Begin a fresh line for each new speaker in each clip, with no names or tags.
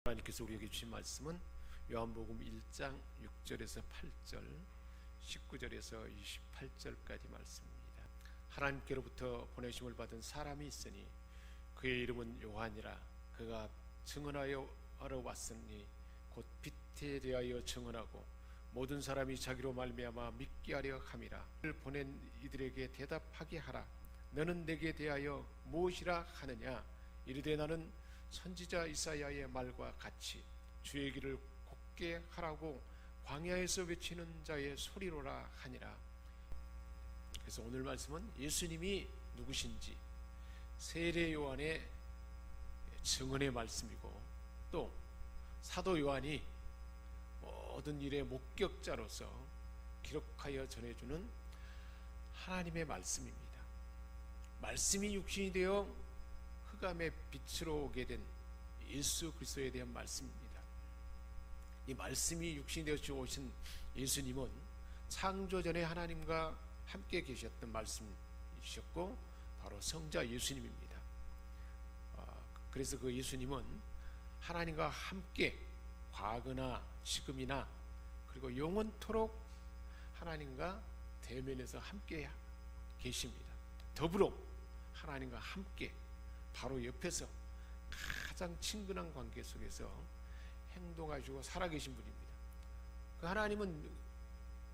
하나님께서 우리에게 주신 말씀은 요한복음 1장 6절에서 8절, 19절에서 28절까지 말씀입니다. 하나님께로부터 보내심을 받은 사람이 있으니 그의 이름은 요한이라. 그가 증언하여 왔으니 곧 빛에 대하여 증언하고 모든 사람이 자기로 말미암아 믿게 하려 함이라. 그를 보낸 이들에게 대답하게 하라. 너는 내게 대하여 무엇이라 하느냐? 이르되 나는 선지자 이사야의 말과 같이 주의 길을 곱게 하라고 광야에서 외치는 자의 소리로라 하니라. 그래서 오늘 말씀은 예수님이 누구신지 세례 요한의 증언의 말씀이고, 또 사도 요한이 모든 일의 목격자로서 기록하여 전해주는 하나님의 말씀입니다. 말씀이 육신이 되어 흑암의 빛으로 오게 된 예수 그리스도에 대한 말씀입니다. 이 말씀이 육신이 되어 오신 예수님은 창조 전에 하나님과 함께 계셨던 말씀이셨고 바로 성자 예수님입니다. 그래서 그 예수님은 하나님과 함께 과거나 지금이나 그리고 영원토록 하나님과 대면에서 함께 계십니다. 더불어 하나님과 함께 바로 옆에서 가장 친근한 관계 속에서 행동하시고 살아계신 분입니다. 그 하나님은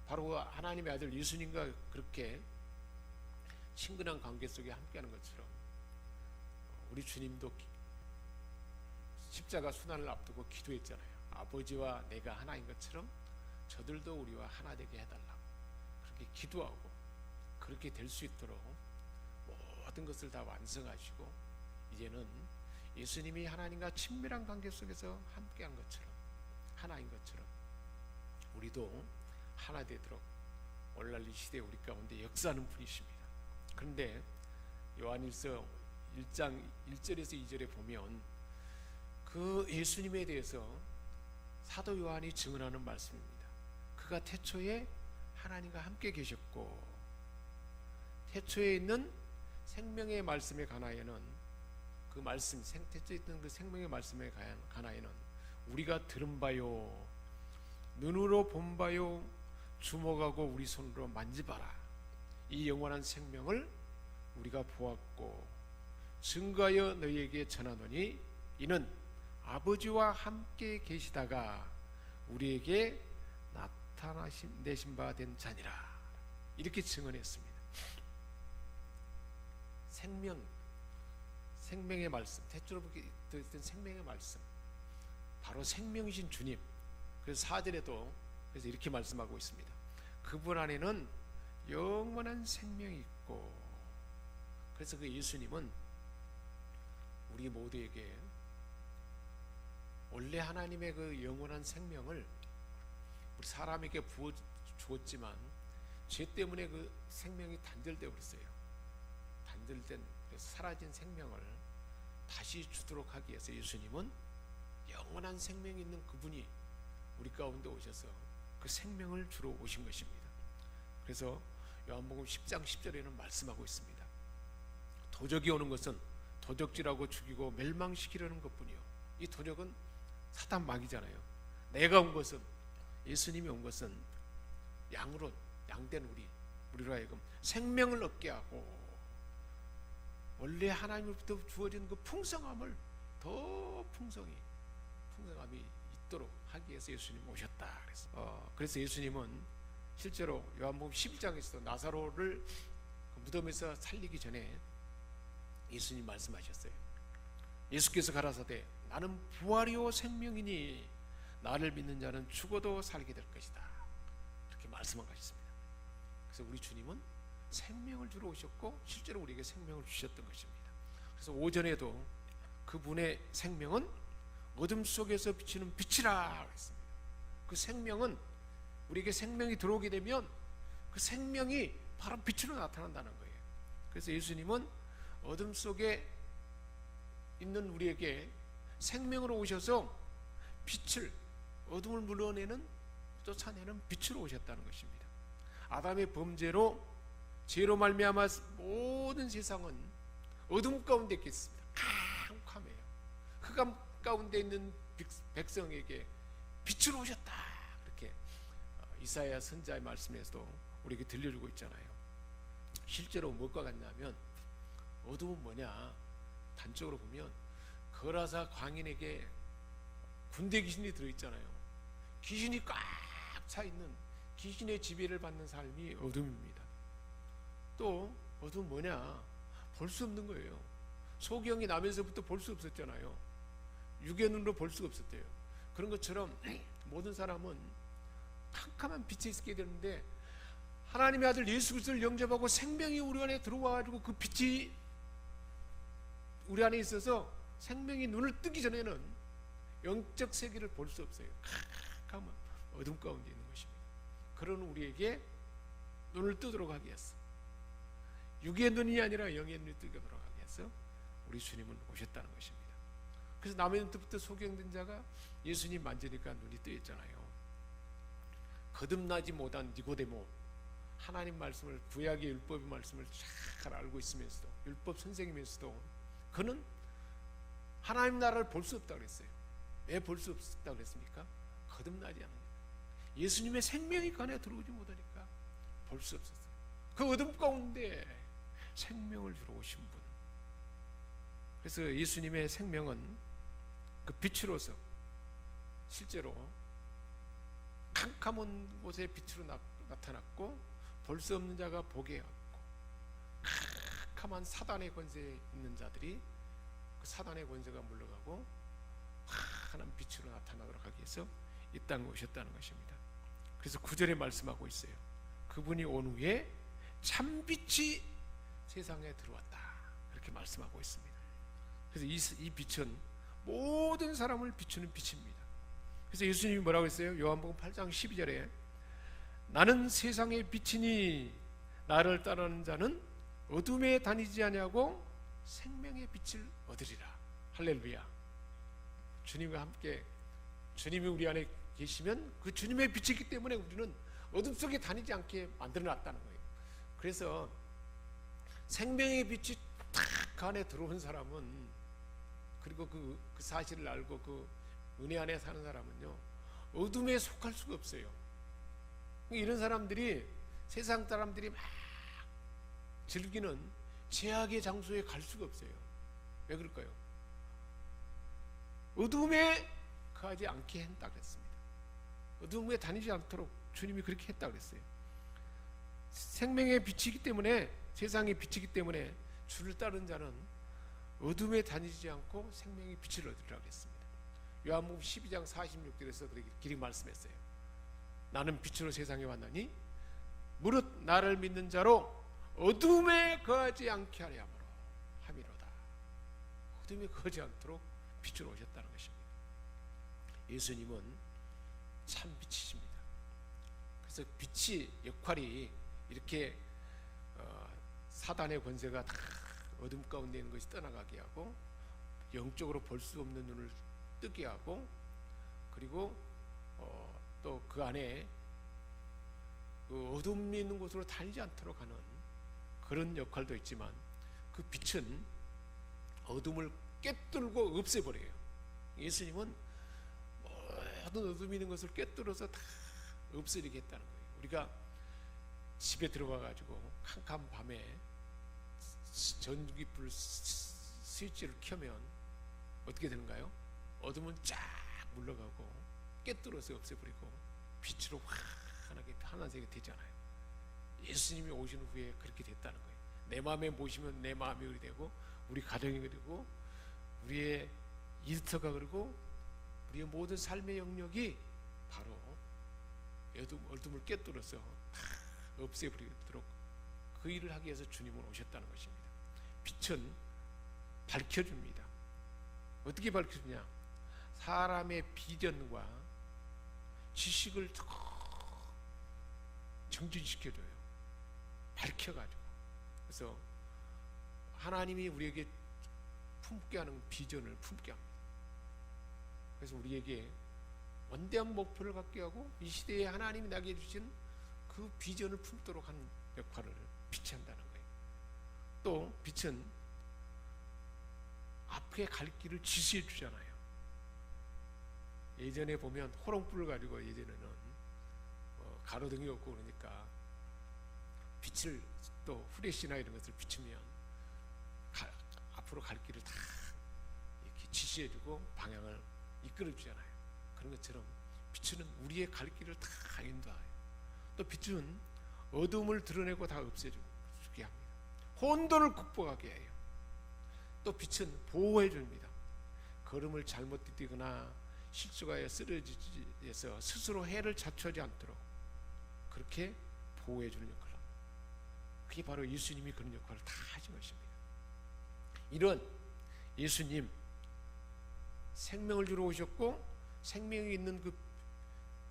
바로 하나님의 아들 예수님과 그렇게 친근한 관계 속에 함께하는 것처럼 우리 주님도 십자가 순환을 앞두고 기도했잖아요. 아버지와 내가 하나인 것처럼 저들도 우리와 하나 되게 해달라고 그렇게 기도하고 그렇게 될 수 있도록 모든 것을 다 완성하시고 이제는 예수님이 하나님과 친밀한 관계 속에서 함께한 것처럼 하나인 것처럼 우리도 하나 되도록 오늘날 이 시대에 우리 가운데 역사하는 분이십니다. 그런데 요한일서 1장 1절에서 2절에 보면 그 예수님에 대해서 사도 요한이 증언하는 말씀입니다. 그가 태초에 하나님과 함께 계셨고 태초에 있는 생명의 말씀에 관하여는 그 말씀, 태초에 있던 그 생명의 말씀에 관하여는 우리가 들은 바요, 눈으로 본 바요, 주목하고 우리 손으로 만져봐라. 이 영원한 생명을 우리가 보았고 증거하여 너희에게 전하노니 이는 아버지와 함께 계시다가 우리에게 나타내신 바 된 자니라. 이렇게 증언했습니다. 생명의 말씀, 태초로 들었던 생명의 말씀, 바로 생명이신 주님. 그래서 4절에도 그래서 이렇게 말씀하고 있습니다. 그분 안에는 영원한 생명이 있고, 그래서 그 예수님은 우리 모두에게 원래 하나님의 그 영원한 생명을 우리 사람에게 부어 주었지만 죄 때문에 그 생명이 단절되어 버렸어요. 단절된, 사라진 생명을 다시 주도록 하기 위해서 예수님은 영원한 생명이 있는 그분이 우리 가운데 오셔서 그 생명을 주러 오신 것입니다. 그래서 요한복음 10장 10절에는 말씀하고 있습니다. 도적이 오는 것은 도적질하고 죽이고 멸망시키려는 것뿐이요. 이 도적은 사탄 마귀잖아요. 내가 온 것은, 예수님이 온 것은 양된 우리로 하여금 생명을 얻게 하고 원래 하나님으로부터 주어진 그 풍성함을 더 풍성함이 있도록 하기 위해서 예수님 오셨다. 그래서 예수님은 실제로 요한복음 12장에서 나사로를 무덤에서 살리기 전에 예수님 말씀하셨어요. 예수께서 가라사대 나는 부활이요 생명이니 나를 믿는 자는 죽어도 살게 될 것이다. 이렇게 말씀하셨습니다. 그래서 우리 주님은 생명을 주러 오셨고 실제로 우리에게 생명을 주셨던 것입니다. 그래서 오전에도 그분의 생명은 어둠 속에서 비치는 빛이라 했습니다. 그 생명은 우리에게 생명이 들어오게 되면 그 생명이 바로 빛으로 나타난다는 거예요. 그래서 예수님은 어둠 속에 있는 우리에게 생명으로 오셔서 빛을, 어둠을 물러내는, 쫓아내는 빛으로 오셨다는 것입니다. 아담의 범죄로 죄로 말미암아 모든 세상은 어둠 가운데 있겠습니다. 캄캄해요. 흑암 가운데 있는 백성에게 빛으로 오셨다. 그렇게 이사야 선자의 말씀에서도 우리에게 들려주고 있잖아요. 실제로 뭐가 같냐면 어둠은 뭐냐? 단적으로 보면 거라사 광인에게 군대 귀신이 들어있잖아요. 귀신이 꽉 차 있는, 귀신의 지배를 받는 삶이 어둠입니다. 또 어둠은 뭐냐? 볼 수 없는 거예요. 소경이 나면서부터 볼 수 없었잖아요. 육의 눈으로 볼 수가 없었대요. 그런 것처럼 모든 사람은 캄캄한 빛에 있게 되는데 하나님의 아들 예수 그리스도를 영접하고 생명이 우리 안에 들어와가지고 그 빛이 우리 안에 있어서 생명이 눈을 뜨기 전에는 영적 세계를 볼 수 없어요. 캄캄한 어둠 가운데 있는 것입니다. 그런 우리에게 눈을 뜨도록 하기 위해서, 육의 눈이 아니라 영의 눈이 뜨도록 하기 위해서 우리 주님은 오셨다는 것입니다. 그래서 남의 눈부터 소경된 자가 예수님 만지니까 눈이 뜨였잖아요. 거듭나지 못한 니고데모, 하나님 말씀을, 구약의 율법의 말씀을 잘 알고 있으면서도, 율법 선생이면서도 그는 하나님 나라를 볼 수 없다고 그랬어요. 왜 볼 수 없다고 그랬습니까? 거듭나지 않으니까. 예수님의 생명이 그 안에 들어오지 못하니까 볼 수 없었어요. 그 어둠 가운데 생명을 주러 오신 분. 그래서 예수님의 생명은 그 빛으로서 실제로 캄캄한 곳에 빛으로 나타났고, 볼 수 없는 자가 보게 하고, 캄캄한 사단의 권세에 있는 자들이 그 사단의 권세가 물러가고 환한 빛으로 나타나도록 하기 위해서 이 땅에 오셨다는 것입니다. 그래서 9절에 말씀하고 있어요. 그분이 온 후에 참빛이 세상에 들어왔다. 그렇게 말씀하고 있습니다. 그래서 이 빛은 모든 사람을 비추는 빛입니다. 그래서 예수님이 뭐라고 했어요? 요한복음 8장 12절에 나는 세상의 빛이니 나를 따르는 자는 어둠에 다니지 아니하고 생명의 빛을 얻으리라. 할렐루야. 주님과 함께, 주님이 우리 안에 계시면 그 주님의 빛이기 때문에 우리는 어둠 속에 다니지 않게 만들어놨다는 거예요. 그래서 생명의 빛이 딱 그 안에 들어온 사람은, 그리고 그 사실을 알고 그 은혜 안에 사는 사람은요, 어둠에 속할 수가 없어요. 이런 사람들이, 세상 사람들이 막 즐기는 죄악의 장소에 갈 수가 없어요. 왜 그럴까요? 어둠에 거하지 않게 했다고 했습니다. 어둠에 다니지 않도록 주님이 그렇게 했다고 했어요. 생명의 빛이기 때문에, 세상의 빛이기 때문에 주를 따르는 자는 어둠에 다니지 않고 생명의 빛을 얻으리라고 했습니다. 요한복음 12장 46절에서 그렇게 말씀했어요. 나는 빛으로 세상에 왔나니 무릇 나를 믿는 자로 어둠에 거하지 않게 하려 함이로다. 어둠에 거하지 않도록 빛으로 오셨다는 것입니다. 예수님은 참 빛이십니다. 그래서 빛이 역할이 이렇게 사단의 권세가 다 어둠 가운데 있는 것이 떠나가게 하고, 영적으로 볼 수 없는 눈을 뜨게 하고, 그리고 또 그 안에 그 어둠이 있는 곳으로 다니지 않도록 하는 그런 역할도 있지만, 그 빛은 어둠을 꿰뚫고 없애버려요. 예수님은 모든 어둠이 있는 것을 꿰뚫어서 다 없애리게 했다는 거예요. 우리가 집에 들어가가지고 캄캄한 밤에 전기불 스위치를 켜면 어떻게 되는가요? 어둠은 쫙 물러가고 꿰뚫어서 없애버리고 빛으로 환하게 하나색이 되잖아요. 예수님이 오신 후에 그렇게 됐다는 거예요. 내 마음에 모시면 내 마음이 그리 되고, 우리 가정이 그리고, 우리의 일터가 그리고, 우리의 모든 삶의 영역이 바로 어둠을 꿰뚫어서 다 없애버리도록 그 일을 하기 위해서 주님은 오셨다는 것입니다. 빛은 밝혀줍니다. 어떻게 밝혀주냐? 사람의 비전과 지식을 정진시켜줘요. 밝혀가지고. 그래서 하나님이 우리에게 품게 하는 비전을 품게 합니다. 그래서 우리에게 원대한 목표를 갖게 하고, 이 시대에 하나님이 나게 주신 그 비전을 품도록 하는 역할을 빛이 한다는 거예요. 또 빛은 앞에 갈 길을 지시해 주잖아요. 예전에 보면 호롱불을 가지고 예전에는 가로등이 없고 그러니까 빛을 또 후레쉬나 이런 것을 비추면 앞으로 갈 길을 다 이렇게 지시해주고 방향을 이끌어주잖아요. 그런 것처럼 빛은 우리의 갈 길을 다 인도해요. 또 빛은 어둠을 드러내고 다 없애주게 합니다. 혼돈을 극복하게 해요. 또 빛은 보호해 줍니다. 걸음을 잘못 디디거나 실수가에 쓰러지서 스스로 해를 자초하지 않도록 그렇게 보호해 주는 역할을 합니다. 그게 바로 예수님이 그런 역할을 다 하신 것입니다. 이런 예수님, 생명을 주러 오셨고 생명이 있는 그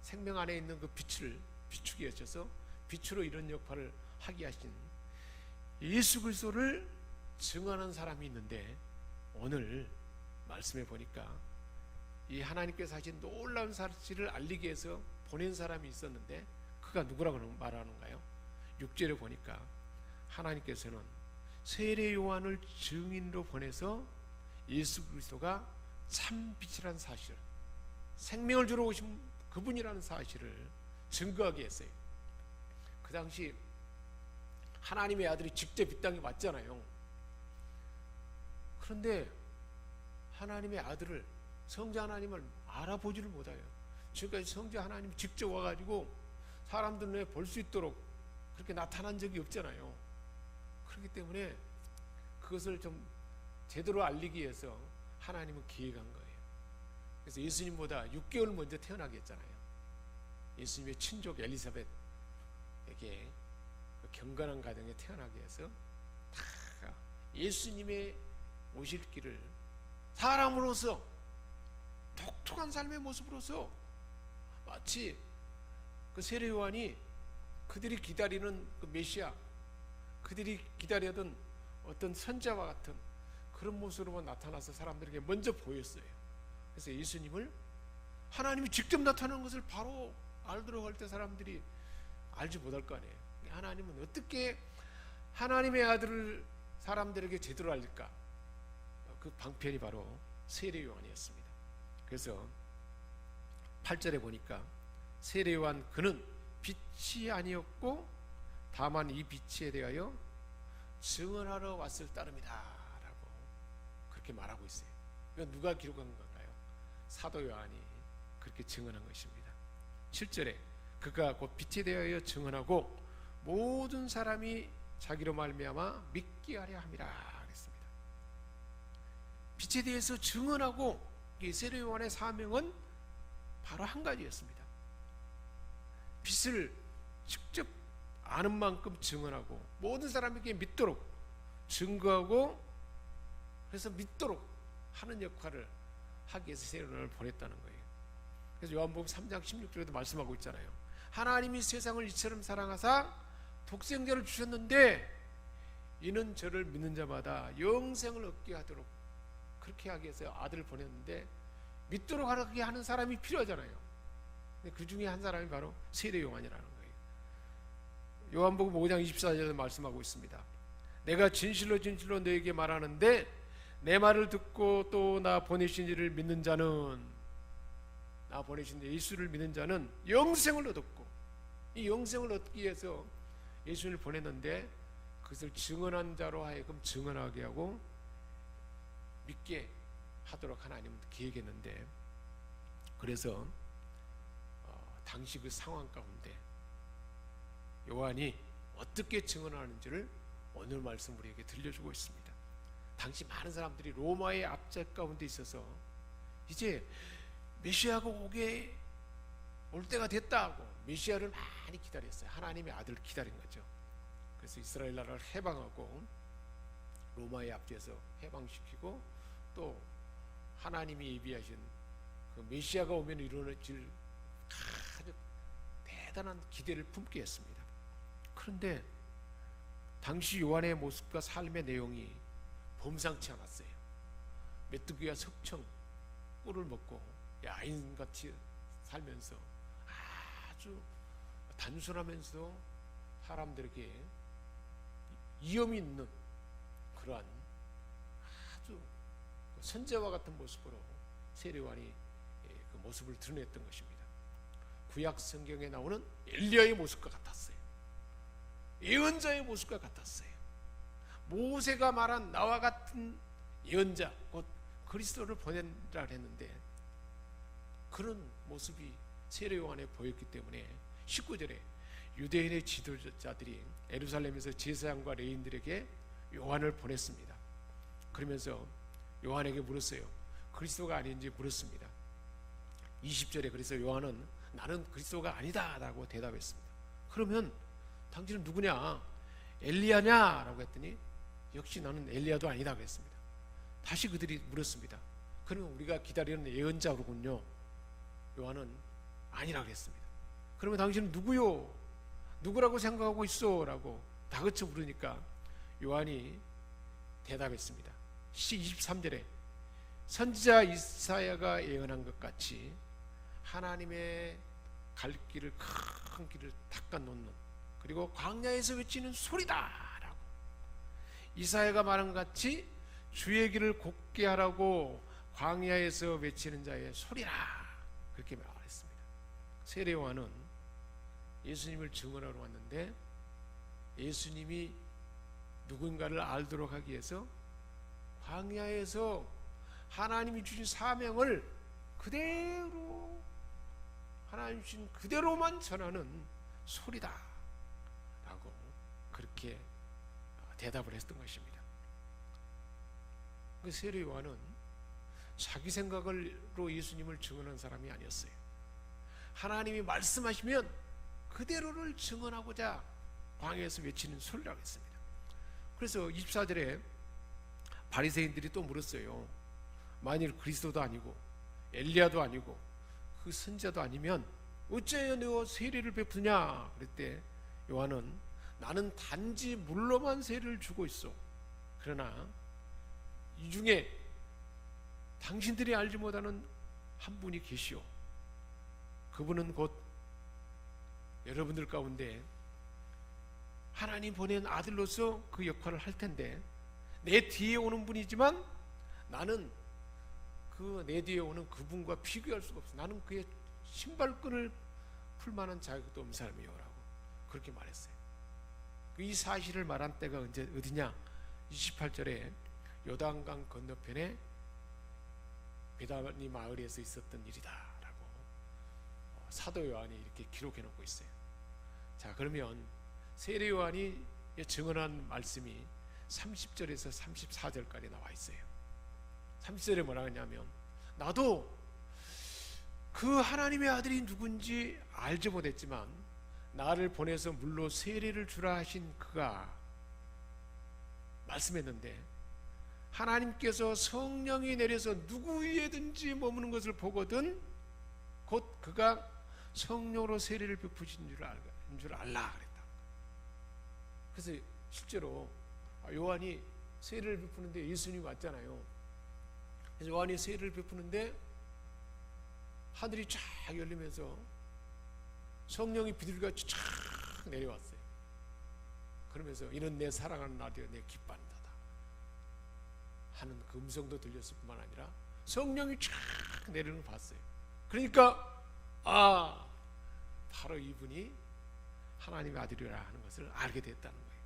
생명 안에 있는 그 빛을 비추게 하셔서 빛으로 이런 역할을 하게 하신 예수 그리스도를 증언하는 사람이 있는데, 오늘 말씀해 보니까 이 하나님께서 하신 놀라운 사실을 알리기 위해서 보낸 사람이 있었는데, 그가 누구라고 말하는가요? 6절에 보니까 하나님께서는 세례 요한을 증인으로 보내서 예수 그리스도가 참 빛이라는 사실, 생명을 주러 오신 그분이라는 사실을 증거하게 했어요. 그 당시 하나님의 아들이 직접 이 땅에 왔잖아요. 그런데 하나님의 아들을, 성자 하나님을 알아보지를 못해요. 지금까지 성자 하나님이 직접 와가지고 사람들 눈에 볼 수 있도록 그렇게 나타난 적이 없잖아요. 그렇기 때문에 그것을 좀 제대로 알리기 위해서 하나님은 계획한 거예요. 그래서 예수님보다 6개월 먼저 태어나게 했잖아요. 예수님의 친족 엘리사벳에게 경건한 가정에 태어나게 해서 다 예수님의 오실 길을 사람으로서 독특한 삶의 모습으로서 마치 그 세례 요한이 그들이 기다리는 그 메시아, 그들이 기다리던 어떤 선자와 같은 그런 모습으로만 나타나서 사람들에게 먼저 보였어요. 그래서 예수님을 하나님이 직접 나타나는 것을 바로 알도록 할 때 사람들이 알지 못할 거 아니에요. 하나님은 어떻게 하나님의 아들을 사람들에게 제대로 알릴까? 그 방편이 바로 세례 요한이었습니다. 그래서 8절에 보니까 세례 요한 그는 빛이 아니었고 다만 이 빛에 대하여 증언하러 왔을 따름이다 라고 그렇게 말하고 있어요. 이건 누가 기록한 건가요? 사도 요한이 그렇게 증언한 것입니다. 7절에 그가 곧 빛에 대하여 증언하고 모든 사람이 자기로 말미암아 믿게 하려 함이라 그랬습니다. 빛에 대해서 증언하고 세례 요한의 사명은 바로 한 가지였습니다. 빛을 직접 아는 만큼 증언하고 모든 사람에게 믿도록 증거하고 그래서 믿도록 하는 역할을 하기 위해서 세례 요한을 보냈다는 거예요. 그래서 요한복음 3장 16절에도 말씀하고 있잖아요. 하나님이 세상을 이처럼 사랑하사 독생자를 주셨는데 이는 저를 믿는 자마다 영생을 얻게 하도록 그렇게 하기 위해서 아들을 보냈는데 믿도록 하게 하는 사람이 필요하잖아요. 그 중에 한 사람이 바로 세례 요한이라는 거예요. 요한복음 5장 24절에 말씀하고 있습니다. 내가 진실로 진실로 너에게 말하는데 내 말을 듣고 또 나 보내신 이를 믿는 자는, 나 보내신 예수를 믿는 자는 영생을 얻었고, 이 영생을 얻기 위해서 예수를 보냈는데 그것을 증언한 자로 하여금 증언하게 하고 믿게 하도록 하나님은 계획했는데, 그래서 당시 그 상황 가운데 요한이 어떻게 증언하는지를 오늘 말씀 우리에게 들려주고 있습니다. 당시 많은 사람들이 로마의 압제 가운데 있어서 이제 메시아가 오게 올 때가 됐다고 메시아를 많이 기다렸어요. 하나님의 아들을 기다린 거죠. 그래서 이스라엘 나라를 해방하고 로마의 압제에서 해방시키고 또 하나님이 예비하신 그 메시아가 오면 이루어질 아주 대단한 기대를 품게 했습니다. 그런데 당시 요한의 모습과 삶의 내용이 범상치 않았어요. 메뚜기와 석청 꿀을 먹고 야인같이 살면서 아주 단순하면서 사람들에게 위험이 있는 그러한 아주 선제와 같은 모습으로 세례 요한이 그 모습을 드러냈던 것입니다. 구약 성경에 나오는 엘리야의 모습과 같았어요. 예언자의 모습과 같았어요. 모세가 말한 나와 같은 예언자, 곧 그리스도를 보낸다 했는데 그런 모습이 세례 요한에 보였기 때문에 19절에 유대인의 지도자들이 예루살렘에서 제사장과 레위인들에게 요한을 보냈습니다. 그러면서 요한에게 물었어요. 그리스도가 아닌지 물었습니다. 20절에 그래서 요한은 나는 그리스도가 아니다 라고 대답했습니다. 그러면 당신은 누구냐? 엘리야냐? 라고 했더니 역시 나는 엘리야도 아니다 그랬습니다. 다시 그들이 물었습니다. 그러면 우리가 기다리는 예언자로군요. 요한은 아니라 그랬습니다. 그러면 당신은 누구요? 누구라고 생각하고 있어? 라고 다그쳐 물으니까 요한이 대답했습니다. 23절에 선지자 이사야가 예언한 것 같이 하나님의 갈 길을 큰 길을 닦아놓는, 그리고 광야에서 외치는 소리다 라고, 이사야가 말한 것 같이 주의 길을 곧게 하라고 광야에서 외치는 자의 소리라, 그렇게 말했습니다. 세례 요한은 예수님을 증언하러 왔는데 예수님이 누군가를 알도록 하기 위해서 광야에서 하나님이 주신 사명을 그대로, 하나님 주신 그대로만 전하는 소리다 라고 그렇게 대답을 했던 것입니다. 그 세례 요한은 자기 생각으로 예수님을 증언한 사람이 아니었어요. 하나님이 말씀하시면 그대로를 증언하고자 광야에서 외치는 소리라고 했습니다. 그래서 24절에 바리새인들이 또 물었어요. 만일 그리스도도 아니고 엘리야도 아니고 그 선지자도 아니면 어찌하여 너 세례를 베푸냐? 그랬대 요한은 나는 단지 물로만 세례를 주고 있어. 그러나 이 중에 당신들이 알지 못하는 한 분이 계시오. 그분은 곧 여러분들 가운데 하나님 보낸 아들로서 그 역할을 할 텐데, 내 뒤에 오는 분이지만 나는 그 내 뒤에 오는 그분과 비교할 수가 없어. 나는 그의 신발끈을 풀 만한 자격도 없는 사람이요 라고 그렇게 말했어요. 이 사실을 말한 때가 언제 어디냐? 28절에 요단강 건너편에 베다니 마을에서 있었던 일이다 라고 사도 요한이 이렇게 기록해 놓고 있어요. 자, 그러면 세례 요한이 증언한 말씀이 30절에서 34절까지 나와 있어요. 30절에 뭐라 하냐면 나도 그 하나님의 아들이 누군지 알지 못했지만 나를 보내서 물로 세례를 주라 하신 그가 말씀했는데 하나님께서 성령이 내려서 누구 위에든지 머무는 것을 보거든 곧 그가 성령으로 세례를 베푸신 줄 알라 그랬다. 그래서 실제로 요한이 세례를 베푸는데 예수님이 왔잖아요. 그래서 요한이 세례를 베푸는데 하늘이 쫙 열리면서 성령이 비둘기같이 쫙 내려왔어요. 그러면서 이는 내 사랑하는 아들이여 내 기뻐한다 하는 그 음성도 들렸을 뿐만 아니라 성령이 쫙 내리는 걸 봤어요. 그러니까 바로 이분이 하나님의 아들이라 하는 것을 알게 됐다는 거예요.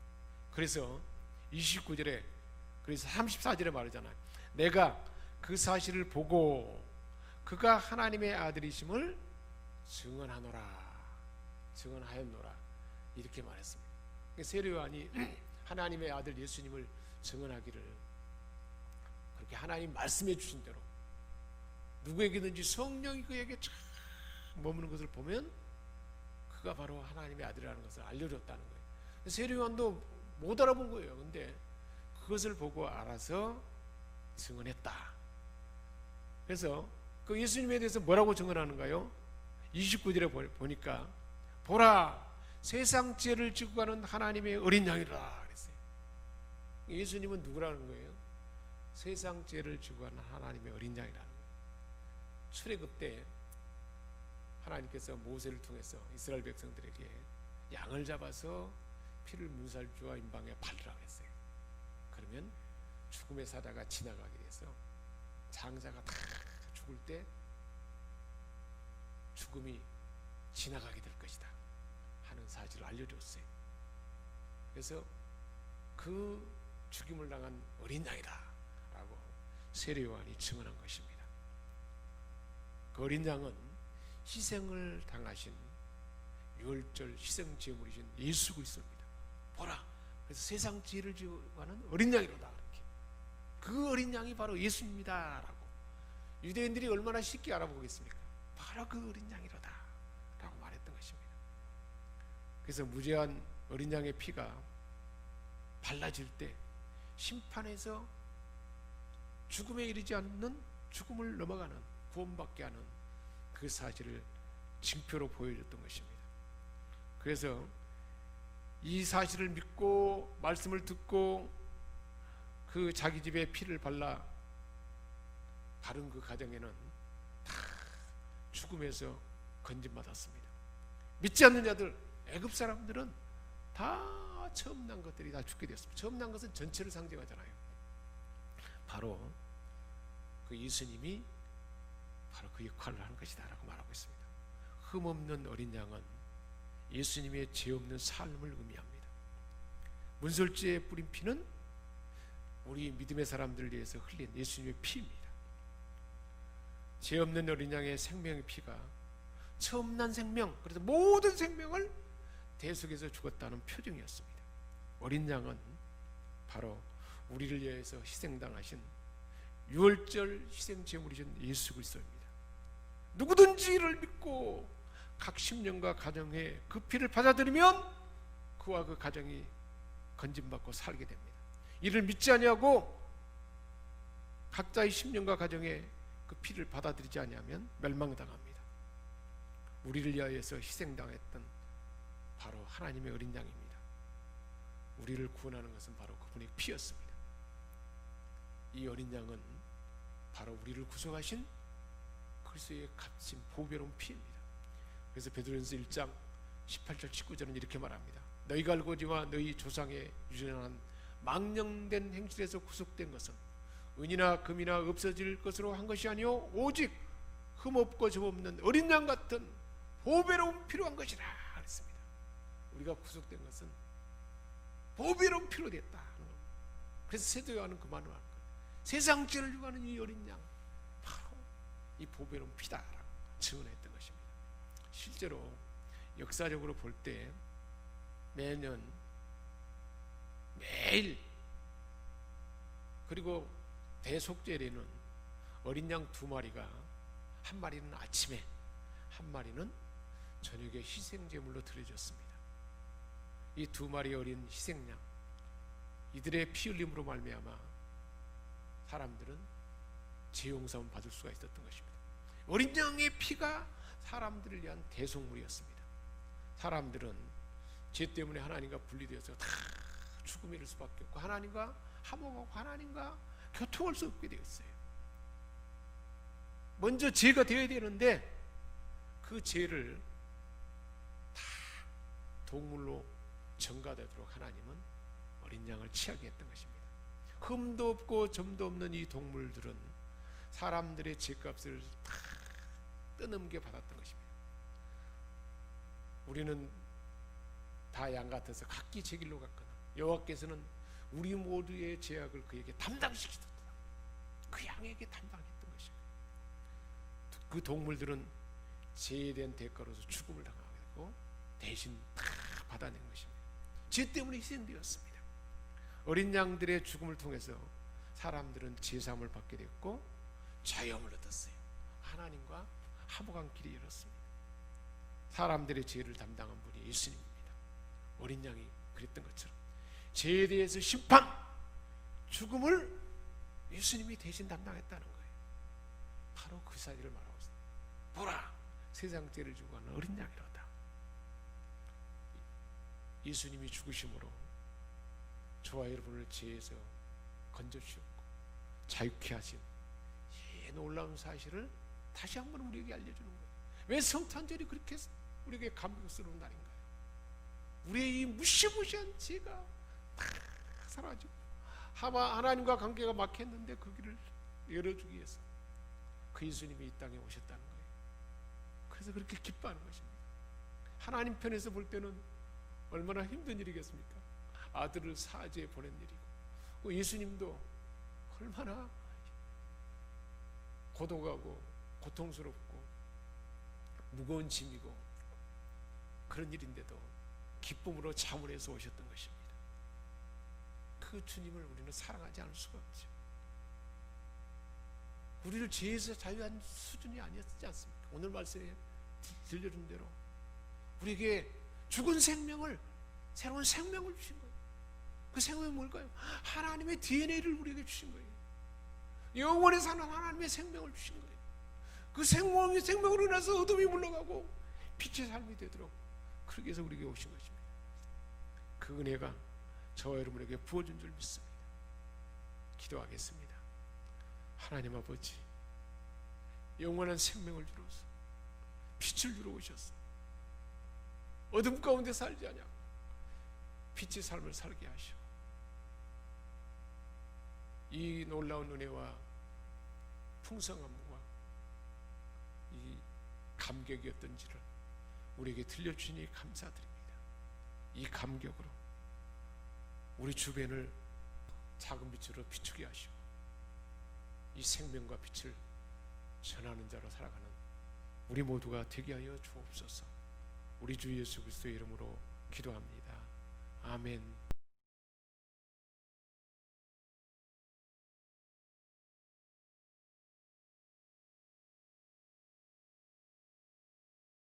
그래서 29절에 그래서 34절에 말하잖아요. 내가 그 사실을 보고 그가 하나님의 아들이심을 증언하였노라 이렇게 말했습니다. 세례 요한이 하나님의 아들 예수님을 증언하기를 그렇게 하나님 말씀해 주신 대로 누구에게든지 성령이 그에게 쫙 머무는 것을 보면 그가 바로 하나님의 아들이라는 것을 알려줬다는 거예요. 세례 요한도 못 알아본 거예요. 근데 그것을 보고 알아서 증언했다. 그래서 그 예수님에 대해서 뭐라고 증언하는가요? 29절에 보니까 보라 세상 죄를 지고 가는 하나님의 어린 양이라 그랬어요. 예수님은 누구라는 거예요? 세상 죄를 지고 가는 하나님의 어린 양이라는 거예요. 출애굽 때 하나님께서 모세를 통해서 이스라엘 백성들에게 양을 잡아서 피를 문살주와 임방에 바르라고 했어요. 그러면 죽음의 사자가 지나가게 돼서 장자가 다 죽을 때 죽음이 지나가게 될 것이다 하는 사실을 알려줬어요. 그래서 그 죽임을 당한 어린 양이다 라고 세례 요한이 증언한 것입니다. 그 어린 양은 희생을 당하신 유월절 희생 제물이신 예수 그리스도입니다. 보라, 그래서 세상 죄를 지고 가는 어린 양이로다. 이렇게. 그 어린 양이 바로 예수입니다 라고 유대인들이 얼마나 쉽게 알아보겠습니까? 바로 그 어린 양이로다 라고 말했던 것입니다. 그래서 무죄한 어린 양의 피가 발라질 때 심판에서 죽음에 이르지 않는, 죽음을 넘어가는, 구원받게 하는 그 사실을 징표로 보여줬던 것입니다. 그래서 이 사실을 믿고 말씀을 듣고 그 자기 집에 피를 발라 바른 그 가정에는 다 죽음에서 건짐받았습니다. 믿지 않는 자들, 애굽 사람들은 다 처음 난 것들이 다 죽게 되었습니다. 처음 난 것은 전체를 상징하잖아요. 바로 그 예수님이 바로 그 역할을 하는 것이다 라고 말하고 있습니다. 흠없는 어린 양은 예수님의 죄 없는 삶을 의미합니다. 문설주에 뿌린 피는 우리 믿음의 사람들을 위해서 흘린 예수님의 피입니다. 죄 없는 어린 양의 생명의 피가 처음 난 생명, 그래서 모든 생명을 대속해서 죽었다는 표징이었습니다. 어린 양은 바로 우리를 위해서 희생당하신 유월절 희생 제물이신 예수 그리스도입니다. 누구든지 이를 믿고 각 심령과 가정에 그 피를 받아들이면 그와 그 가정이 건짐받고 살게 됩니다. 이를 믿지 아니하고 각자의 심령과 가정에 그 피를 받아들이지 아니하면 멸망당합니다. 우리를 위하여서 희생당했던 바로 하나님의 어린 양입니다. 우리를 구원하는 것은 바로 그분의 피였습니다. 이 어린 양은 바로 우리를 구속하신 그리스도의 값진 보배로운 피입니다. 그래서 베드로전서 1장 18절 19절은 이렇게 말합니다. 너희가 알고지와 너희 조상의 유전한 망령된 행실에서 구속된 것은 은이나 금이나 없어질 것으로 한 것이 아니요 오직 흠없고 점없는 어린 양 같은 보배로운 피로 한 것이라 그랬습니다. 우리가 구속된 것은 보배로운 피로 됐다. 그래서 세도 요한은 그 말을 하는 거예요. 세상 죄를 지고 가는 이 어린 양, 바로 이 보배로운 피다라고 증언했던 것입니다. 실제로 역사적으로 볼 때 매년 매일 그리고 대속죄에는 어린 양 2마리가, 한 마리는 아침에, 한 마리는 저녁에 희생제물로 드려졌습니다. 이 2마리 어린 희생양, 이들의 피 흘림으로 말미암아 사람들은 죄 용서를 받을 수가 있었던 것입니다. 어린 양의 피가 사람들을 위한 대속물이었습니다. 사람들은 죄 때문에 하나님과 분리되어서 다 죽음에 이를 수밖에 없고 하나님과 화목하고 하나님과 교통할 수 없게 되었어요. 먼저 죄가 되어야 되는데 그 죄를 다 동물로 전가되도록 하나님은 어린 양을 취하게 했던 것입니다. 흠도 없고 점도 없는 이 동물들은 사람들의 죄값을 다 떠넘겨 받았던 것입니다. 우리는 다 양 같아서 각기 제 길로 갔거나 여호와께서는 우리 모두의 죄악을 그에게 담당시키셨다. 그 양에게 담당했던 것입니다. 그 동물들은 죄에 대한 대가로서 죽음을 당하게 되고 대신 다 받아낸 것입니다. 죄 때문에 희생되었습니다. 어린 양들의 죽음을 통해서 사람들은 제사함을 받게 됐고 자유함을 얻었어요. 하나님과 화목한 길이 열었습니다. 사람들의 죄를 담당한 분이 예수님입니다. 어린 양이 그랬던 것처럼 죄에 대해서 심판, 죽음을 예수님이 대신 담당했다는 거예요. 바로 그 사실을 말하고 있습니다. 보라, 세상 죄를 지고 가는 어린 양이로다. 예수님이 죽으심으로 저와 여러분을 죄에서 건져주셨고 자유케 하신 이 놀라운 사실을 다시 한번 우리에게 알려주는 거예요. 왜 성탄절이 그렇게 우리에게 감격스러운 날인가요? 우리의 이 무시무시한 죄가 다 사라지고 하나님과 관계가 막혔는데 그 길을 열어주기 위해서 그 예수님이 이 땅에 오셨다는 거예요. 그래서 그렇게 기뻐하는 것입니다. 하나님 편에서 볼 때는 얼마나 힘든 일이겠습니까? 아들을 사지에 보낸 일이고, 예수님도 얼마나 고독하고 고통스럽고 무거운 짐이고 그런 일인데도 기쁨으로 자문해서 오셨던 것입니다. 그 주님을 우리는 사랑하지 않을 수가 없죠. 우리를 죄에서 자유한 수준이 아니었지 않습니까? 오늘 말씀에 들려준 대로 우리에게 죽은 생명을, 새로운 생명을 주신 거예요. 그 생명이 뭘까요? 하나님의 DNA를 우리에게 주신 거예요. 영원히 사는 하나님의 생명을 주신 거예요. 그 생명으로 인해서 어둠이 물러가고 빛의 삶이 되도록 그렇게 해서 우리에게 오신 것입니다. 그 은혜가 저와 여러분에게 부어준 줄 믿습니다. 기도하겠습니다. 하나님 아버지, 영원한 생명을 주로서 빛을 주러 오셨어. 어둠 가운데 살지 않냐고 빛의 삶을 살게 하시고, 이 놀라운 은혜와 풍성함과 이 감격이었던지를 우리에게 들려주시니 감사드립니다. 이 감격으로 우리 주변을 작은 빛으로 비추게 하시고 이 생명과 빛을 전하는 자로 살아가는 우리 모두가 되게 하여 주옵소서. 우리 주 예수 그리스도의 이름으로 기도합니다. 아멘.